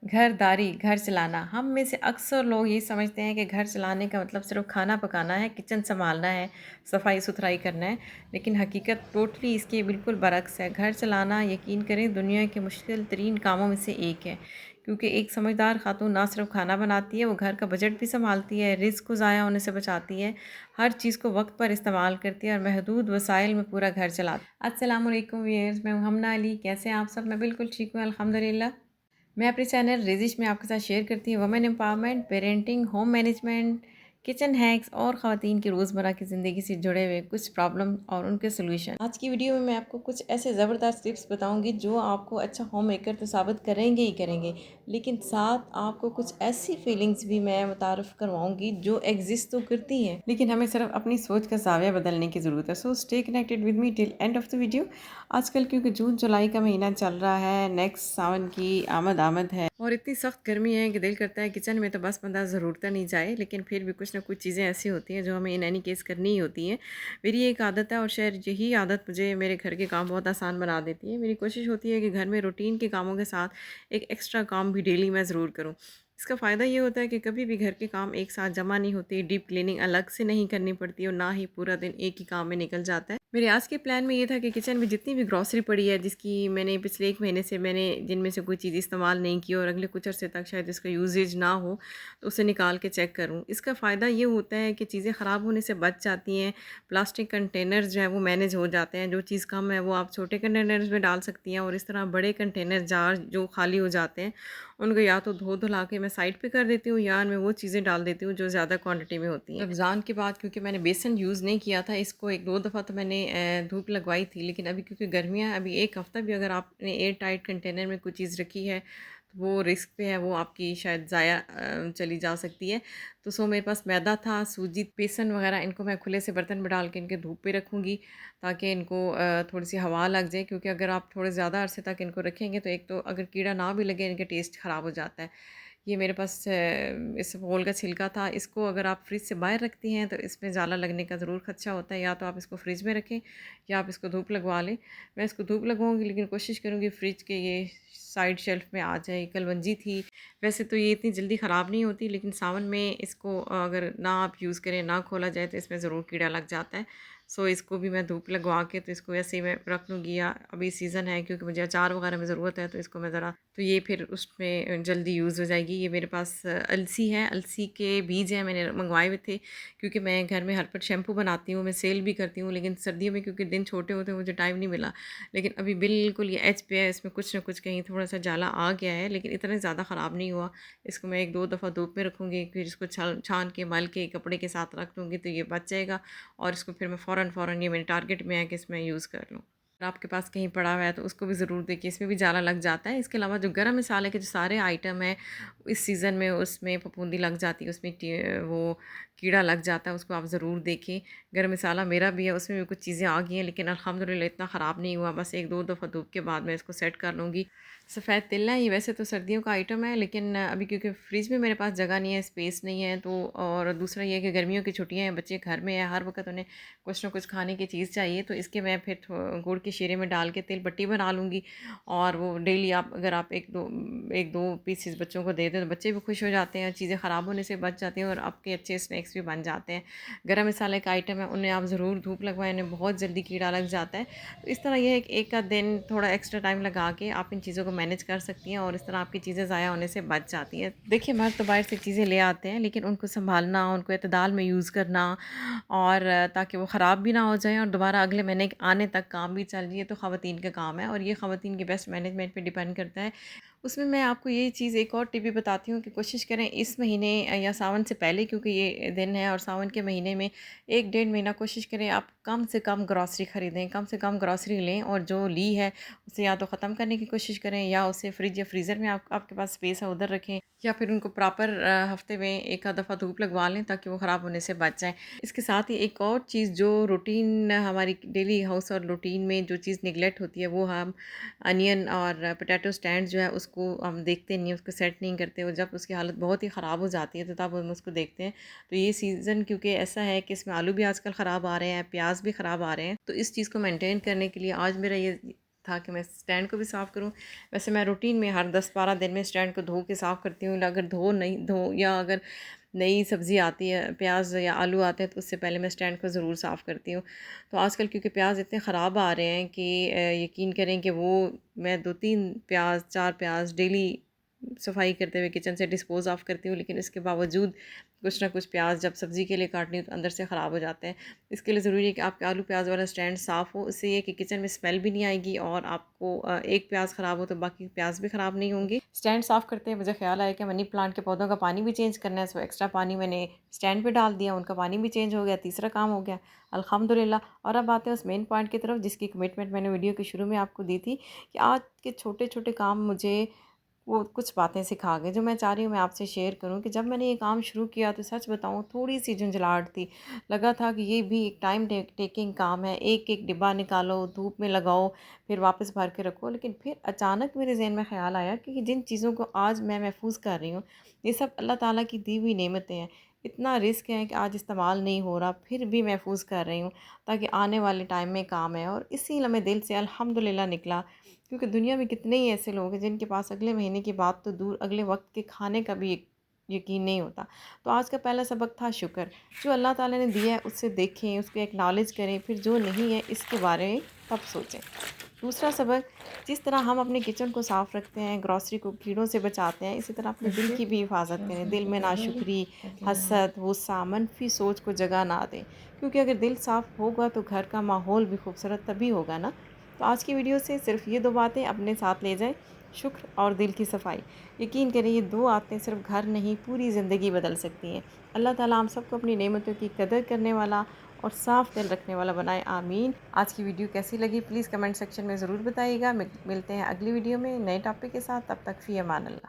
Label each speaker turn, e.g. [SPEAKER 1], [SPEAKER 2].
[SPEAKER 1] घरदारी, घर चलाना। हम में से अक्सर लोग ये समझते हैं कि घर चलाने का मतलब सिर्फ़ खाना पकाना है, किचन सँभालना है, सफाई-सुथराई करना है, लेकिन हकीकत टोटली इसके बिल्कुल बरअक्स है। घर चलाना यकीन करें दुनिया के मुश्किल तरीन कामों में से एक है, क्योंकि एक समझदार खातून ना सिर्फ़ खाना बनाती है, वो घर का बजट भी सँभालती है, रिज़्क को ज़ाया होने से बचाती है, हर चीज़ को वक़्त पर इस्तेमाल करती है और महदूद वसाइल में पूरा घर चलाती है। अस्सलामु अलैकुम व्यूअर्स, मैं हूँ हमना अली। कैसे हैं आप सब? मैं बिल्कुल ठीक हूँ अल्हम्दुलिल्लाह। मैं अपने चैनल रेजिश में आपके साथ शेयर करती हूँ women empowerment, parenting, home management, kitchen hacks और ख़वातीन की रोज़मर्रा की ज़िंदगी से जुड़े हुए कुछ प्रॉब्लम और उनके सोल्यूशन। आज की वीडियो में मैं आपको कुछ ऐसे ज़बरदस्त टिप्स बताऊंगी जो आपको अच्छा होम मेकर तो साबित करेंगे ही करेंगे, लेकिन साथ आपको कुछ ऐसी फीलिंग्स भी मैं मुतारफ़ करवाऊंगी जो एग्जिस्ट तो करती हैं, लेकिन हमें सिर्फ अपनी सोच का ज़ाविया बदलने की ज़रूरत है। So stay connected with me till end of the video. आजकल क्योंकि जून जुलाई का महीना चल रहा है, नेक्स्ट सावन की आमद आमद है और इतनी सख्त गर्मी है कि दिल करता है किचन में तो बस बंदा ज़रूरत नहीं जाए, लेकिन फिर भी कुछ ना कुछ चीज़ें ऐसी होती हैं जो हमें इन एनी केस करनी ही होती हैं। मेरी एक आदत है और शायद यही आदत मुझे मेरे घर के काम बहुत आसान बना देती है। मेरी कोशिश होती है कि घर में रूटीन के कामों के साथ एक एक्स्ट्रा काम भी डेली मैं ज़रूर करूँ। इसका फ़ायदा ये होता है कि कभी भी घर के काम एक साथ जमा नहीं होते, डीप क्लीनिंग अलग से नहीं करनी पड़ती और ना ही पूरा दिन एक ही काम में निकल जाता है। मेरे आज के प्लान में ये था कि किचन में जितनी भी ग्रॉसरी पड़ी है जिसकी मैंने पिछले 1 महीने से मैंने जिनमें से कोई चीज़ इस्तेमाल नहीं की और अगले कुछ अर्से तक शायद इसका यूजेज ना हो, तो उसे निकाल के चेक करूँ। इसका फ़ायदा ये होता है कि चीज़ें ख़राब होने से बच जाती हैं, प्लास्टिक कंटेनर्स जो है वो मैनेज हो जाते हैं, जो चीज़ कम है वो आप छोटे कंटेनर्स में डाल सकती हैं और इस तरह बड़े कंटेनर जार जो खाली हो जाते हैं उनको या तो धो धुला के मैं साइड पे कर देती हूँ या मैं वो चीज़ें डाल देती हूँ जो ज़्यादा क्वांटिटी में होती हैं। रमज़ान के बाद क्योंकि मैंने बेसन यूज़ नहीं किया था, इसको 1-2 दफ़ा तो मैंने धूप लगवाई थी, लेकिन अभी क्योंकि गर्मियाँ अभी 1 हफ़्ता भी अगर आपने एयर टाइट कंटेनर में कोई चीज़ रखी है तो वो रिस्क पे है, वो आपकी शायद ज़ाया चली जा सकती है। तो सो मेरे पास मैदा था, सूजी, बेसन वगैरह, इनको मैं खुले से बर्तन में डाल के इनके धूप पे रखूँगी ताकि इनको थोड़ी सी हवा लग जाए, क्योंकि अगर आप थोड़े ज़्यादा अरसे तक इनको रखेंगे तो एक तो अगर कीड़ा ना भी लगे इनके टेस्ट ख़राब हो जाता है। ये मेरे पास इस फूल का छिलका था, इसको अगर आप फ्रिज से बाहर रखती हैं तो इसमें ज़ाला लगने का ज़रूर खदशा होता है। या तो आप इसको फ्रिज में रखें या आप इसको धूप लगवा लें। मैं इसको धूप लगवाऊंगी, लेकिन कोशिश करूँगी फ्रिज के ये साइड शेल्फ में आ जाए। कलवंजी थी, वैसे तो ये इतनी जल्दी ख़राब नहीं होती, लेकिन सावन में इसको अगर ना आप यूज़ करें, ना खोला जाए तो इसमें ज़रूर कीड़ा लग जाता है। सो इसको भी मैं धूप लगवा के तो इसको ऐसे ही मैं रख लूँगी, या अभी सीज़न है क्योंकि मुझे अचार वगैरह में ज़रूरत है तो इसको मैं ज़रा, तो ये फिर उसमें जल्दी यूज़ हो जाएगी। ये मेरे पास अलसी है, अलसी के बीज हैं, मैंने मंगवाए हुए थे क्योंकि मैं घर में हर्बल शैम्पू बनाती हूँ, मैं सेल भी करती हूँ, लेकिन सर्दियों में क्योंकि दिन छोटे होते हैं मुझे टाइम नहीं मिला। लेकिन अभी बिल्कुल ये एज पे है, इसमें कुछ ना कुछ कहीं थोड़ा सा जाला आ गया है, लेकिन इतना ज़्यादा ख़राब नहीं हुआ। इसको मैं 1-2 दफ़ा धूप में रखूँगी, फिर इसको छान के मल के कपड़े के साथ रख दूँगी तो ये बच जाएगा और इसको फिर मैं फ़ौरन ये मेरे टारगेट में है कि इसमें यूज़ कर लूँ। अगर आपके पास कहीं पड़ा हुआ है तो उसको भी ज़रूर देखिए, इसमें भी जाला लग जाता है। इसके अलावा जो गरम मसाले के जो सारे आइटम हैं इस सीज़न में उसमें फफूंदी लग जाती है, उसमें वो कीड़ा लग जाता है, उसको आप ज़रूर देखें। गरम मसाला मेरा भी है, उसमें भी कुछ चीज़ें आ गई हैं, लेकिन अल्हम्दुलिल्लाह इतना ख़राब नहीं हुआ। बस 1-2 दफ़ा धूप के बाद मैं इसको सेट कर लूँगी। सफ़ेद तिल है, ये वैसे तो सर्दियों का आइटम है, लेकिन अभी क्योंकि फ्रिज में मेरे पास जगह नहीं है, स्पेस नहीं है, तो और दूसरा ये है कि गर्मियों की छुट्टियाँ हैं, बच्चे घर में हैं, हर वक्त उन्हें कुछ ना कुछ खाने की चीज़ चाहिए, तो इसके मैं फिर गुड़ के शीरे में डाल के तिल बट्टी बना लूँगी और वो डेली आप अगर आप 1-2 पीसेस बच्चों को दे दें तो बच्चे भी खुश हो जाते हैं, चीज़ें ख़राब होने से बच जाती हैं और आपके अच्छे स्नैक्स भी बन जाते हैं। गरम मसाले का आइटम है, उन्हें आप ज़रूर धूप लगवाएं, उन्हें बहुत जल्दी कीड़ा लग जाता है। तो इस तरह ये है कि एक आध दिन थोड़ा एक्स्ट्रा टाइम लगा के आप इन चीज़ों को मैनेज कर सकती हैं और इस तरह आपकी चीज़ें ज़ाया होने से बच जाती हैं। देखिए, मर्द तो बाहर से चीज़ें ले आते हैं, लेकिन उनको सँभालना, उनको एतदाल में यूज़ करना और ताकि वो ख़राब भी ना हो जाएँ और दोबारा अगले महीने आने तक काम भी चल रही है, तो ख़वातीन का काम है और ये ख़वातीन के बेस्ट मैनेजमेंट पे डिपेंड करता है। उसमें मैं आपको ये चीज़ एक और टिप भी बताती हूँ कि कोशिश करें इस महीने या सावन से पहले, क्योंकि ये दिन है और सावन के महीने में 1 डेढ़ महीना कोशिश करें आप कम से कम ग्रॉसरी ख़रीदें, कम से कम ग्रॉसरी लें और जो ली है उसे या तो ख़त्म करने की कोशिश करें या उसे फ्रिज या फ्रीज़र में आपके पास स्पेस है उधर रखें, या फिर उनको प्रॉपर हफ्ते में एक आध दफ़ा धूप लगवा लें ताकि वो ख़राब होने से बच जाएँ। इसके साथ ही एक और चीज़ जो रूटीन हमारी डेली हाउस और रूटीन में जो चीज़ निगलेक्ट होती है वो हम अनियन और पोटैटो स्टैंड जो है उसको हम देखते नहीं, उसको सेट नहीं करते, और जब उसकी हालत बहुत ही ख़राब हो जाती है तो तब हम उसको देखते हैं। तो ये सीज़न क्योंकि ऐसा है कि इसमें आलू भी आजकल ख़राब आ रहे हैं, प्याज भी ख़राब आ रहे हैं, तो इस चीज़ को मेंटेन करने के लिए आज मेरा ये था कि मैं स्टैंड को भी साफ़ करूं। वैसे मैं रूटीन में हर 10-12 दिन में स्टैंड को धो के साफ़ करती हूँ। अगर धो नहीं धो या अगर नई सब्ज़ी आती है, प्याज या आलू आते हैं, तो उससे पहले मैं स्टैंड को ज़रूर साफ़ करती हूँ। तो आजकल क्योंकि प्याज इतने ख़राब आ रहे हैं कि यकीन करें कि वो मैं 2-3 प्याज 4 प्याज डेली सफाई करते हुए किचन से डिस्पोज़ ऑफ करती हूँ, लेकिन इसके बावजूद कुछ ना कुछ प्याज जब सब्ज़ी के लिए काटनी हो तो अंदर से ख़राब हो जाते हैं। इसके लिए ज़रूरी है कि आपके आलू प्याज वाला स्टैंड साफ़ हो। इससे ये कि किचन में स्मेल भी नहीं आएगी और आपको एक प्याज ख़राब हो तो बाकी प्याज भी ख़राब नहीं होंगे। स्टैंड साफ़ करते हुए मुझे ख़्याल आया कि मनी प्लांट के पौधों का पानी भी चेंज करना है, सो एक्स्ट्रा पानी मैंने स्टैंड पे डाल दिया, उनका पानी भी चेंज हो गया, तीसरा काम हो गया अल्हम्दुलिल्लाह। और अब आते हैं उस मेन पॉइंट की तरफ जिसकी कमिटमेंट मैंने वीडियो के शुरू में आपको दी थी कि आज के छोटे-छोटे काम मुझे वो कुछ बातें सिखा गए जो मैं चाह रही हूँ मैं आपसे शेयर करूँ। कि जब मैंने ये काम शुरू किया तो सच बताऊँ थोड़ी-सी झुँझलाहट थी। लगा था कि ये भी एक टाइम टेकिंग काम है, एक-एक डिब्बा निकालो, धूप में लगाओ, फिर वापस भर के रखो। लेकिन फिर अचानक मेरे ज़हन में ख़्याल आया कि जिन चीज़ों को आज मैं महफ़ूज़ कर रही हूँ, ये सब अल्लाह ताला की दी हुई नेमतें हैं। इतना रिस्क है कि आज इस्तेमाल नहीं हो रहा, फिर भी महफ़ूज़ कर रही हूँ ताकि आने वाले टाइम में काम है। और इसी लम्हे दिल से अल्हम्दुलिल्लाह निकला, क्योंकि दुनिया में कितने ही ऐसे लोग हैं जिनके पास अगले महीने की बात तो दूर, अगले वक्त के खाने का भी यकीन नहीं होता। तो आज का पहला सबक था शुक्र। जो अल्लाह ताला ने दिया है उससे देखें, उसको एक्नॉलेज करें, फिर जो नहीं है इसके बारे में तब सोचें। दूसरा सबक, जिस तरह हम अपने किचन को साफ़ रखते हैं, ग्रॉसरी को कीड़ों से बचाते हैं, इसी तरह अपने दिल की भी हिफाजत करें। दिल में नाशुक्री, हसद, गुस्सा, मनफी सोच को जगह ना दें, क्योंकि अगर दिल साफ़ होगा तो घर का माहौल भी खूबसूरत तभी होगा ना। तो आज की वीडियो से सिर्फ ये 2 बातें अपने साथ ले जाएं, शुक्र और दिल की सफाई। यकीन करें ये 2 आदतें सिर्फ घर नहीं पूरी ज़िंदगी बदल सकती हैं। अल्लाह ताला हम सबको अपनी नेमतों की कदर करने वाला और साफ़ दिल रखने वाला बनाए, आमीन। आज की वीडियो कैसी लगी प्लीज़ कमेंट सेक्शन में ज़रूर बताइएगा। मिलते हैं अगली वीडियो में नए टॉपिक के साथ, तब तक फ़ी अमान अल्लाह।